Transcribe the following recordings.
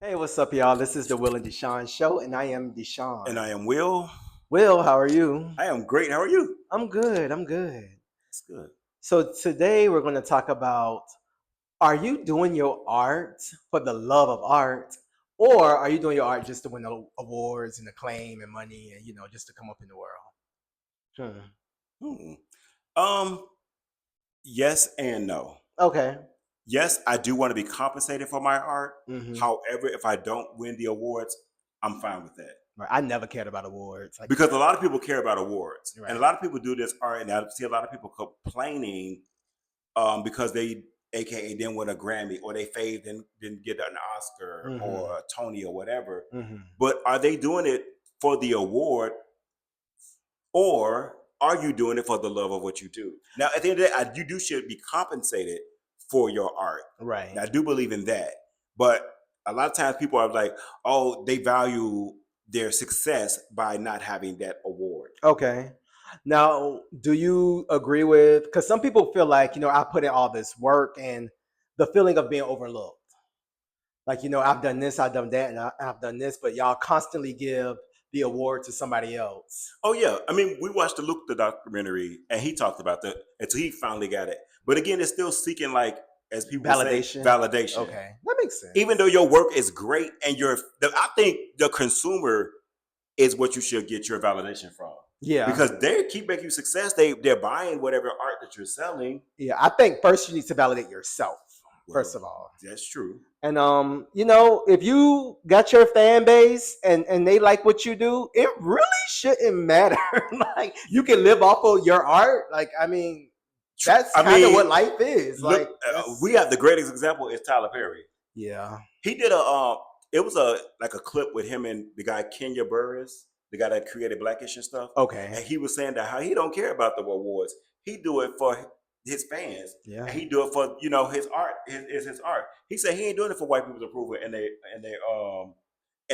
Hey, what's up, y'all? This is the Will and Deshaun Show, and I am And Deshaun. I am Will. Will, how are you? I am great. How are you? I'm good. I'm good. That's good. So today we're going to talk about: are you doing your art for the love of art, or are you doing your art just to win awards and acclaim and money, and just to come up in the world? Hmm. Hmm. Um, yes and no. Okay. Yes, I do want to be compensated for my art. Hmm. However, if I don't win the awards, I'm fine with that. Right. I never cared about awards. Like, Because a lot of people care about awards. And a right. lot of people do this art, and I see a lot of people complaining because they aka didn't win a Grammy or they fave didn't get an Oscar Hmm. or a Tony or whatever. Hmm. But are they doing it for the award, or are you doing it for the love of what you do? Now, at the end of the day, you do should be compensated for your art. Right. Now, I do believe in that. But a lot of times people are like, oh, they value their success by not having that award. Okay. Now, do you agree with? Because some people feel like I put in all this work and the feeling of being overlooked. Like I've done this, I've done that, and I've done this, but y'all constantly give the award to somebody else. Oh yeah, I mean, we watched the documentary, and he talked about that until he finally got it. But again, it's still seeking, like, as people say, Validation. validation. Okay, that makes Even sense. though your work is great, and I think the consumer is what you should get your validation from, Yeah, because they keep making you success. They're buying whatever art that you're selling. yeah. I think first you need to validate yourself. First Well, of all. that's true. And if you got your fan base and they like what you do, it really shouldn't matter. Like you can live off of your art. Like I mean, that's I kind of what mean, life is. look, Like we that's have the greatest example is Tyler Perry. yeah. He did it was a clip with him and the guy Kenya Burris, the guy that created Blackish and stuff, Okay. and he was saying that how he don't care about the awards. He do it for his fans, Yeah. and he do it for his art. His art. He said he ain't doing it for white people's approval and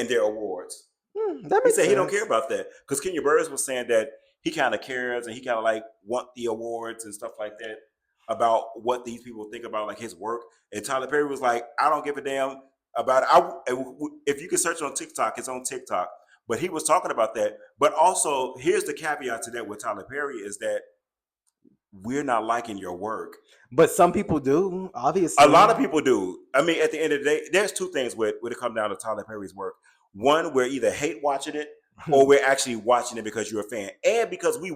their awards. That He makes said he don't care sense. about that because Kenya Burris was saying that he kind of cares and he kind of like want the awards and stuff like that about what these people think about like his work. And Tyler Perry was like, I don't give a damn about it. If you can search on TikTok, it's on TikTok. But he was talking about that. But also, here's the caveat to that with Tyler Perry is that we're not liking your work. But some people do, A obviously. lot of people do. I mean, at the end of the day, there's two things when it comes down to Tyler Perry's work. One, we're either hate watching it or we're actually watching it because you're a fan and because we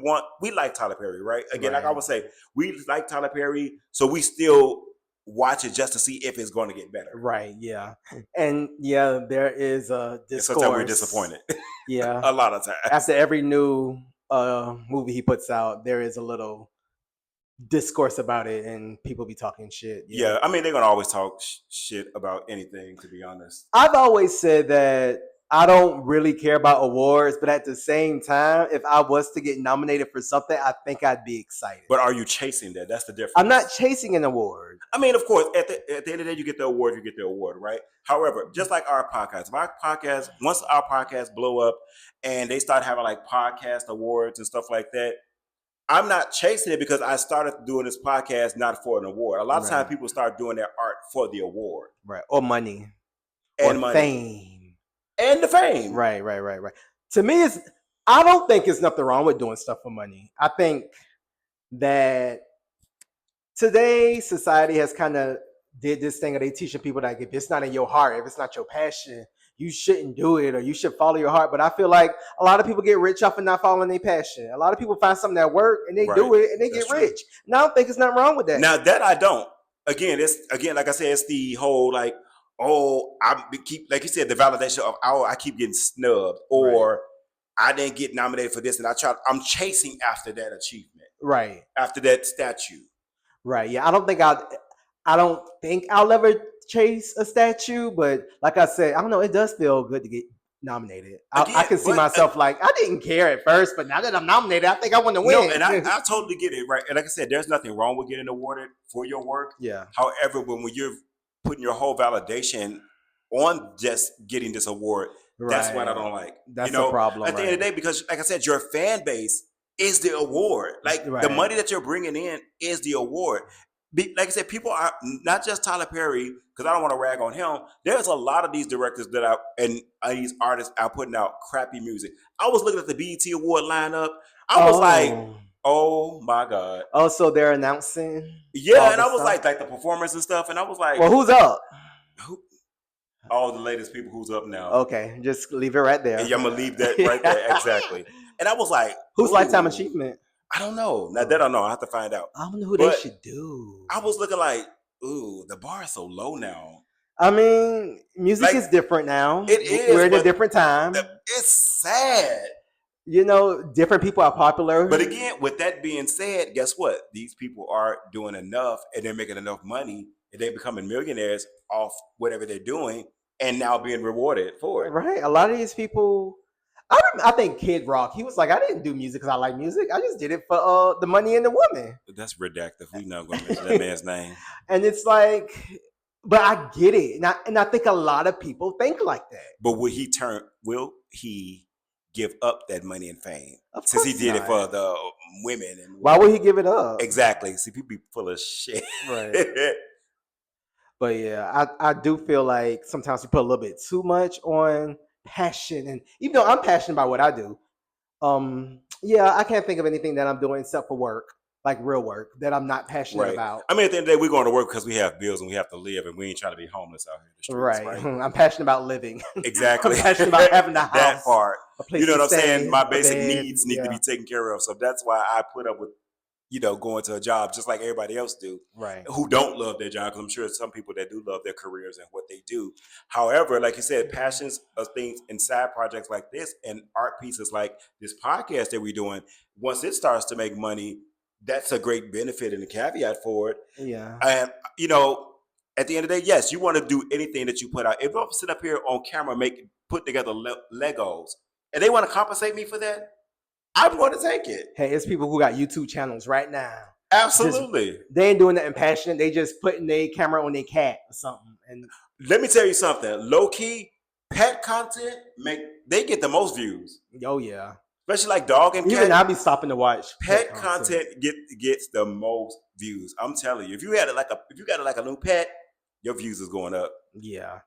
like Tyler Perry, right? Again, like I Right. would say, we like Tyler Perry, so we still watch it just to see if it's going to get better. Right. Yeah. And yeah, there is a And sometimes we're discourse. disappointed. Yeah. A lot of times. After every new movie he puts out, there is a little discourse about it, and people be talking shit. Yeah, Yeah, I mean, they're going to always talk shit about anything, to be honest. I've always said that I don't really care about awards, but at the same time, if I was to get nominated for something, I think I'd be excited. But are you chasing that? That's the I'm not difference. chasing an award. I mean, of course, at the end of the day, you get the award, right? However, just like our podcast, once our podcast blow up and they start having like podcast awards and stuff like that, I'm not chasing it because I started doing this podcast not for an award. A lot of times Right, people start doing their art for the award right, or money, or and money fame. and the fame. Right, right, right, right. To me, it's I don't think there's nothing wrong with doing stuff for money. I think that today society has kind of did this thing, or they teaching people that if it's not in your heart, if it's not your passion, you shouldn't do it, or you should follow your heart. But I feel like a lot of people get rich off of not following their passion. A lot of people find something that work and they Right. do it and they That's get true. rich. And I don't think there's nothing wrong with that. Now that I don't. Again, like I said, it's the whole like, oh, I keep like you said, the validation of oh, I keep getting snubbed, Right, or I didn't get nominated for this, and I'm chasing after that achievement, right, after that statue. right. Yeah, I don't think I'll ever chase a statue, but like I said, I don't know. It does feel good to get nominated. I Again, can see but myself like I didn't care at first, but now that I'm nominated, I think I want to no, win. and I totally get it, right? And like I said, there's nothing wrong with getting awarded for your work. Yeah, However, when you're putting your whole validation on just getting this award, that's what I right. don't like. That's a problem, At the end of right? the day, because like I said, your fan base is the award. Like the Right. money that you're bringing in is the award. like I said, people are not just Tyler Perry, because I don't want to rag on him. There's a lot of these directors that are and these artists are putting out crappy music. I was looking at the BET Award lineup. I was like, Oh, oh my God. oh, so they're announcing Yeah, all and the I was stuff. like the performance and stuff, and I was like, Well, who's up? who, all the latest people who's up now. Okay, just leave it right there. And I'm gonna leave that right there exactly. And I was like, Who's lifetime ooh, achievement? I don't know. Now that I don't know. I have to find out. I don't know who they But should do. I was looking like, ooh, the bar is so low now. I mean, music Like, is different now. It is. We're in a but different time. It's sad. You know, different people are popular. But again, with that being said, guess what? These people are doing enough and they're making enough money and they're becoming millionaires off whatever they're doing and now being rewarded for it. Right. A lot of these people. I think Kid Rock, he was like, I didn't do music because I like music. I just did it for the money and the woman. That's redacted. We're not going to mention that man's name. And it's like, but I get it. And I think a lot of people think like that. But will he give up that money and fame? Of Since he course did it not. for the women. And Why would he give it up? Exactly. See, people be full of shit. Right. But yeah, I do feel like sometimes we put a little bit too much on passion. And even though I'm passionate about what I do, yeah, I can't think of anything that I'm doing except for work, like real work, that I'm not passionate Right. about. I mean, at the end of the day, we're going to work because we have bills and we have to live, and we ain't trying to be homeless out here in the streets. Right. I'm passionate about living. Exactly. I'm passionate about having a house. That part. A place You know to what I'm stay, saying? My a basic bed, needs need yeah. to be taken care of. So that's why I put up with, going to a job just like everybody else do, Right. who don't love their job. Because I'm sure some people that do love their careers and what they do. However, like you said, passions of things and side projects like this and art pieces like this podcast that we're doing, once it starts to make money, that's a great benefit and a caveat for it. Yeah. And, at the end of the day, yes, you want to do anything that you put out. If I'm sitting up here on camera put together Legos and they want to compensate me for that, I'm going to take it. Hey, it's people who got YouTube channels right now. Absolutely. They ain't doing nothing passionate. They just putting their camera on their cat or something. And let me tell you something. Low key, pet content they get the most views. oh yeah. Especially like dog and cat. Even I'll be stopping to watch Pet content gets the most views. I'm telling you. If you got like a new pet, your views is going up. Yeah.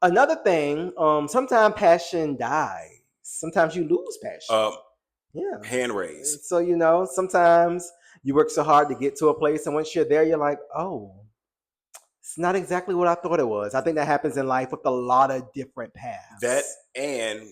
Another thing, sometimes passion dies. Sometimes you lose passion. Yeah. Hand raised. So, sometimes you work so hard to get to a place, and once you're there, you're like, oh, it's not exactly what I thought it was. I think that happens in life with a lot of different paths. That and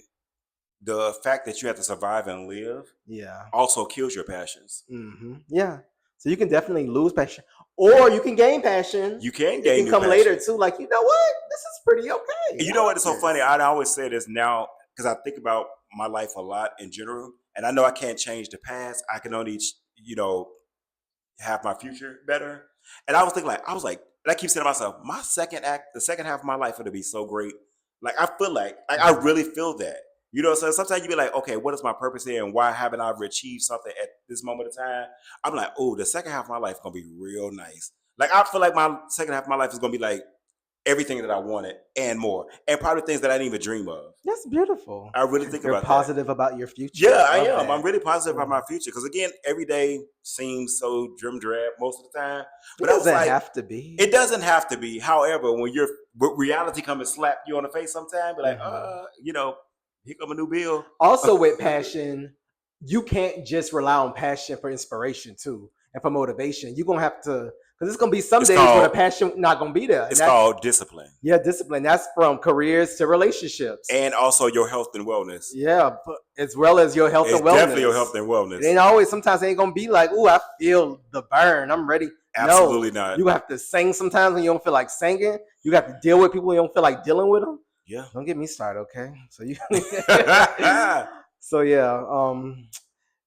the fact that you have to survive and live, yeah, also kills your passions. Mm-hmm. Yeah. So you can definitely lose passion, or you can gain passion. You can gain. It can come later too. Like, you know what? This is pretty okay. You know what? It's so funny. I always say this now because I think about my life a lot in general, and I know I can't change the past. I can only, have my future better. And I was thinking, and I keep saying to myself, the second half of my life, it'll be so great. Like I feel like I really feel that. So sometimes you be like, okay, what is my purpose here, and why haven't I achieved something at this moment of time? I'm like, oh, the second half of my life is gonna be real nice. Like I feel like my second half of my life is gonna be like everything that I wanted and more, and probably things that I didn't even dream of. That's beautiful. I really think You're about positive about your future. Yeah, I am. I'm really positive about my future because again, every day seems so drim drab most of the time. But it doesn't have to be. It doesn't have to be. However, when reality comes and slap you on the face, sometimes be like, here come a new bill. Also, with passion, you can't just rely on passion for inspiration too and for motivation. You're gonna have to, because it's gonna be some days where the passion not gonna be there. It's called discipline. Yeah, discipline. That's from careers to relationships, and also your health and wellness. Yeah, but as well as your health and wellness. Definitely your health and wellness. It ain't always. Sometimes it ain't gonna be like, "Ooh, I feel the burn. I'm ready." Absolutely not. You have to sing sometimes when you don't feel like singing. You have to deal with people when you don't feel like dealing with them. Yeah. Don't get me started, okay? So you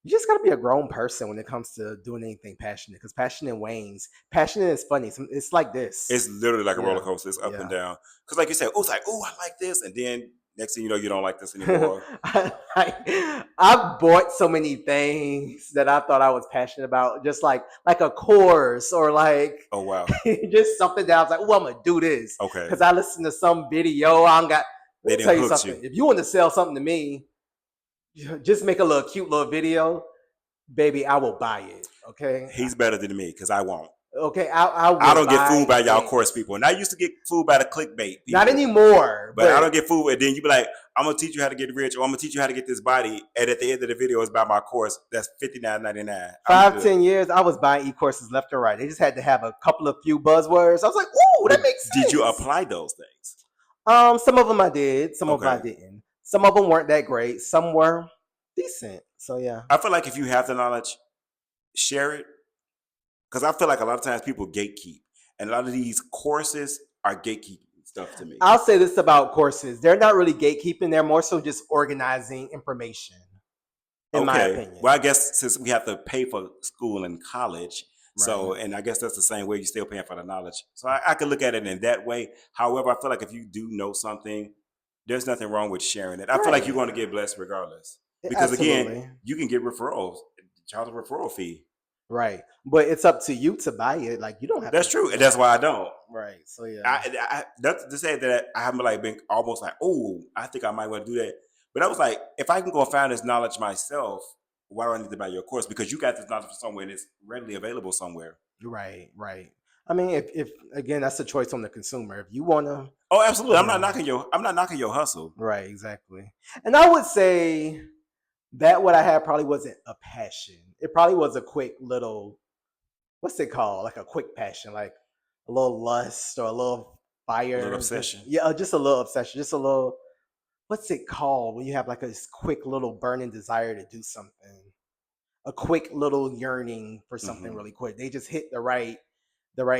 you just gotta be a grown person when it comes to doing anything passionate, because passionate wanes. Passionate is funny. It's like this. It's literally like a roller coaster. It's up and down. Because like you said, it's like, I like this, and then next thing you know, you don't like this anymore. I've bought so many things that I thought I was passionate about, just like a course or like, oh wow, just something that I was like, I'm gonna do this. Okay. Because I listened to some video. Let me tell you something. You. If you want to sell something to me, just make a cute little video, baby. I will buy it. Okay. He's better than me because I won't. Okay, I I would don't get food buy by y'all it. course people. And I used to get food by the clickbait Not people. anymore, But I but don't get food. And then you be like, I'm gonna teach you how to get rich, or I'm gonna teach you how to get this body. And at the end of the video, it's about my course. That's $59.99. I'm five, good. 10 years, I was buying e-courses left and right. They just had to have a couple of few buzzwords. I was like, ooh, that But makes did you sense. apply those things? Some of them I did, some of them I Okay. didn't. Some of them weren't that great. Some were decent. So yeah. I feel like if you have the knowledge, share it. Because I feel like a lot of times people gatekeep. And a lot of these courses are gatekeeping stuff to me. I'll say this about courses. They're not really gatekeeping, they're more so just organizing information, in my opinion. Well, I guess since we have to pay for school and college, so Right. and I guess that's the same way you're still paying for the knowledge. So I could look at it in that way. However, I feel like if you do know something, there's nothing wrong with sharing it. I feel like Right. you're going to get blessed regardless. Because Absolutely. again, you can get referrals, charge a referral fee. Right. But it's up to you to buy it. Like you don't have That's to. true, and that's why I don't. Right. So yeah. That's to say that I haven't like been almost like, oh, I think I might want to do that. But I was like, if I can go and find this knowledge myself, why do I need to buy your course? Because you got this knowledge from somewhere and it's readily available somewhere. Right. Right. I mean, if again, that's a choice on the consumer. If you want to. Oh, absolutely. I'm Yeah. not knocking your hustle. Right. Exactly. And I would say that what I had probably wasn't a passion. It probably was a quick little, what's it called? Like a quick passion, like a little lust or a little fire. A little obsession. Just a little obsession. Just a little, what's it called when you have like a quick little burning desire to do something? A quick little yearning for something really quick. They just hit the right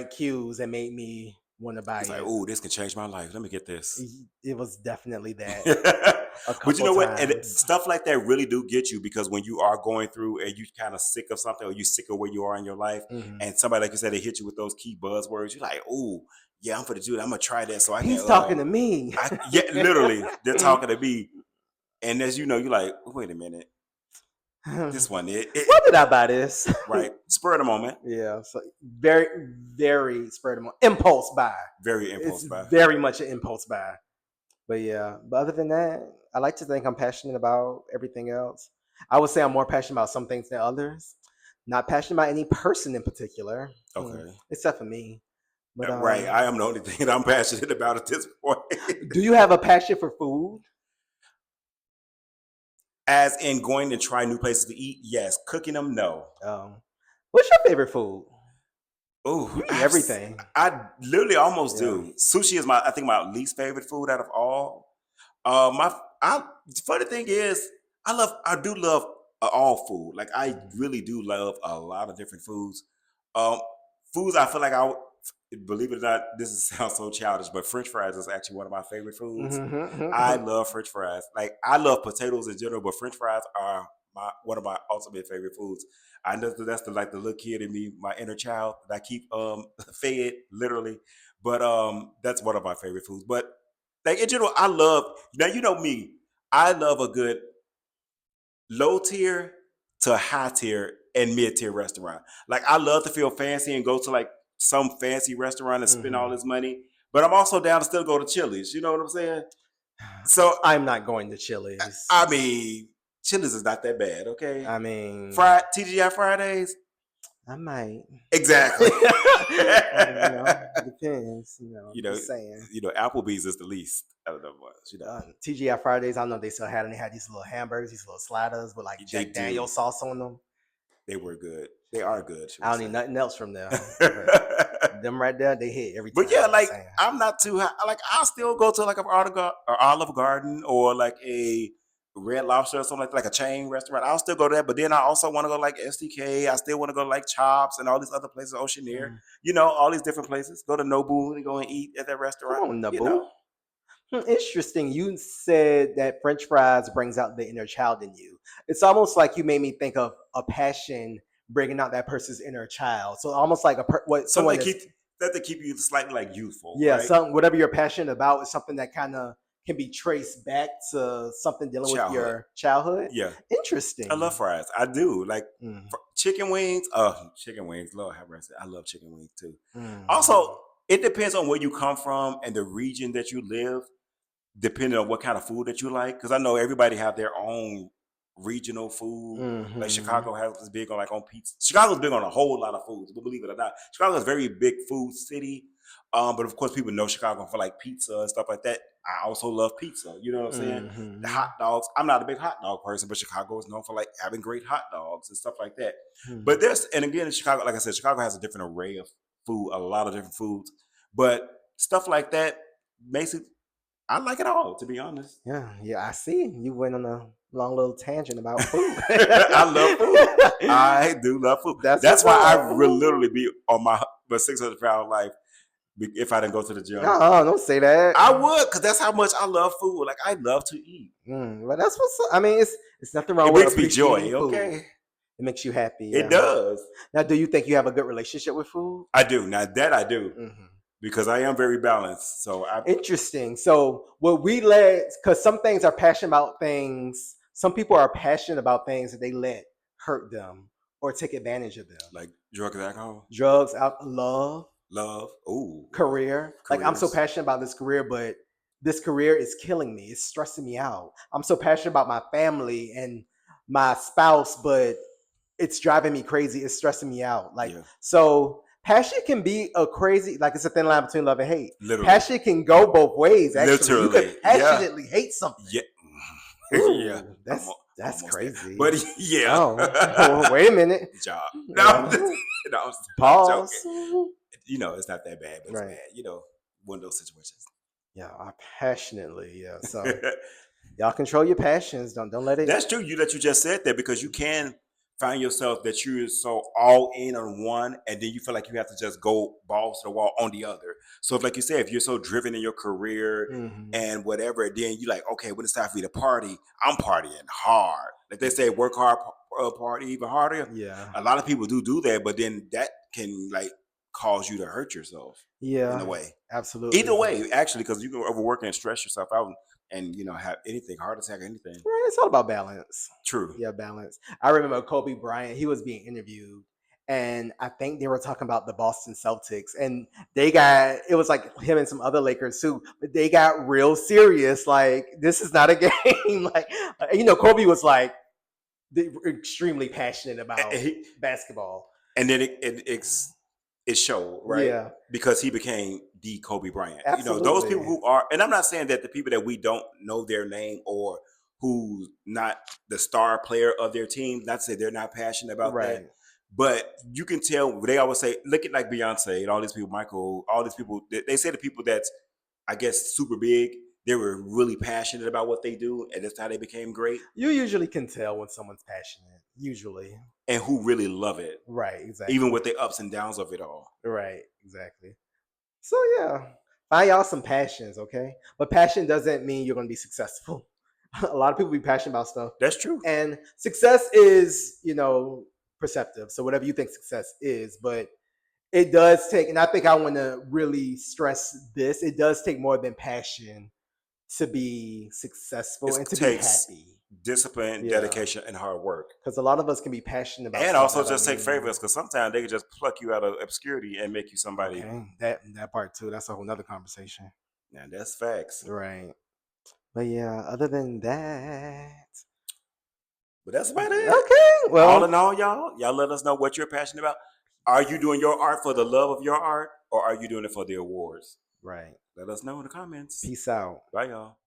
cues and made me want to buy It's like, it. oh, this can change my life. Let me get this. It was definitely that a But you couple know what? And times. stuff like that really do get you because when you are going through and you kind of sick of something or you sick of where you are in your life, Mhm. and somebody like you said they hit you with those key buzzwords, you're like, oh, yeah, I'm gonna do that. I'm gonna try that so I can. He's talking to me. Yeah, literally, they're talking to me, and as you know, you're like, wait a minute, this one, Why did I buy this? right? Spur of the moment. Yeah, so very, very spur of the moment. Impulse buy. Very impulse It's buy. very much an impulse buy. But yeah, but other than that, I like to think I'm passionate about everything else. I would say I'm more passionate about some things than others. Not passionate about any person in particular, Okay. except for me. But Right. I am the only thing that I'm passionate about at this point. do you have a passion for food? As in going to try new places to eat, yes. Cooking them, no. What's your favorite food? Oh, You eat everything. I literally almost Yeah. do. Sushi is I think my least favorite food out of all. Funny thing is, I do love all food. Like I really do love a lot of different foods. Um, Foods I feel like believe it or not, this sounds so childish, but French fries is actually one of my favorite foods. I love French fries. Like I love potatoes in general, but French fries are one of my ultimate favorite foods. I know that's like the little kid in me, my inner child that I keep fed literally. But that's one of my favorite foods. But like in general, I love now you know me. I love a good low tier to high tier and mid tier restaurant. Like I love to feel fancy and go to like some fancy restaurant and spend all this money. But I'm also down to still go to Chili's. You know what I'm saying? So I'm not going to Chili's. I mean, Chili's is not that bad, okay? I mean, Fried TGI Fridays. I might. Exactly. Depends. Just saying. Applebee's is the least out of the ones. TGI Fridays, I know they still had, and they had these little hamburgers, these little sliders with like Jack Daniel sauce on them. They were good. They are good. I don't need nothing else from them. Them right there, they hit every time. But yeah, like I'm not too high. Like I'll still go to like an Olive Garden or like a Red Lobster or something like a chain restaurant. I'll still go there, but then I also want to go like SDK. I still want to go like Chops and all these other places, Oceanair. All these different places. Go to Nobu and go and eat at that restaurant. Come on, Nobu. Interesting. You said that French fries brings out the inner child in you. It's almost like you made me think of a passion bringing out that person's inner child. So almost like something to keep you slightly like youthful. Yeah, right? Whatever you're passionate about is something that kind of can be traced back to something dealing with your childhood. Yeah, interesting. I love fries. I do like chicken wings. Chicken wings. Lord have mercy. I love chicken wings too. Also, it depends on where you come from and the region that you live, depending on what kind of food that you like. Because I know everybody have their own regional food. Mm-hmm. Like Chicago is big on on pizza. Chicago's big on a whole lot of foods, but believe it or not, Chicago's a very big food city. But of course, people know Chicago for like pizza and stuff like that. I also love pizza. You know what I'm saying? Mm-hmm. The hot dogs. I'm not a big hot dog person, but Chicago is known for like having great hot dogs and stuff like that. Mm-hmm. But and again, in Chicago, like I said, Chicago has a different array of food, a lot of different foods. But stuff like that makes it. I like it all, to be honest. Yeah, I see. You went on a long little tangent about food. I love food. I do love food. That's why I would literally be on my 600-pound life if I didn't go to the gym. No, don't say that. I would, because that's how much I love food. Like, I love to eat. But that's what's. I mean, it's nothing wrong it with makes me joy. appreciating food. Okay, it makes you happy. It does. Now, do you think you have a good relationship with food? I do. Now that I do. Because I am very balanced. So interesting. So what we let, because some things are passionate about things. Some people are passionate about things that they let hurt them or take advantage of them. Like drugs and alcohol? Drugs, love. Ooh. Career. Like, I'm so passionate about this career, but this career is killing me. It's stressing me out. I'm so passionate about my family and my spouse, but it's driving me crazy. It's stressing me out. So passion can be a crazy, like, it's a thin line between love and hate. Literally. Passion can go both ways. Actually, literally, you can passionately hate something. Yeah, Ooh, that's crazy. But yeah. Oh, wait a minute. Job. No, pause. You know, it's not that bad, but it's bad. You know, one of those situations. Yeah, I passionately. Yeah, so y'all control your passions. Don't let it. That's true. You just said that, because you can find yourself that you're so all in on one, and then you feel like you have to just go balls to the wall on the other. So, like you said, if you're so driven in your career and whatever, then you like, okay, when it's time for me to party, I'm partying hard. Like they say, work hard, party even harder. Yeah, a lot of people do that, but then that can like cause you to hurt yourself. Yeah, in a way. Absolutely. Either way, actually, because you can overwork and stress yourself out, and have anything, heart attack, or anything. Right, it's all about balance. True. Yeah, balance. I remember Kobe Bryant. He was being interviewed, and I think they were talking about the Boston Celtics, and it was like him and some other Lakers too, but they got real serious. Like, this is not a game. Like, Kobe was like extremely passionate about basketball, and then it showed, right? Yeah. Because he became the Kobe Bryant. Absolutely. Those people who are, and I'm not saying that the people that we don't know their name or who's not the star player of their team, not to say they're not passionate about that. But you can tell, they always say, look at like Beyonce and all these people, Michael, all these people, they say the people that's, I guess, super big, they were really passionate about what they do, and that's how they became great. You usually can tell when someone's passionate, usually. And who really love it. Right, exactly. Even with the ups and downs of it all. Right, exactly. So, yeah, find y'all some passions, okay? But passion doesn't mean you're going to be successful. A lot of people be passionate about stuff. That's true. And success is, perceptive. So whatever you think success is, but it does take, and I think I want to really stress this, it does take more than passion to be successful and to be happy. Discipline, dedication, and hard work. Because a lot of us can be passionate about, and also just take favors, because sometimes they can just pluck you out of obscurity and make you somebody. Okay. That part too. That's a whole nother conversation. Yeah, that's facts. Right. But yeah, other than that. But that's about it. Okay. Well, all in all, y'all let us know what you're passionate about. Are you doing your art for the love of your art, or are you doing it for the awards? Right. Let us know in the comments. Peace out. Bye, y'all.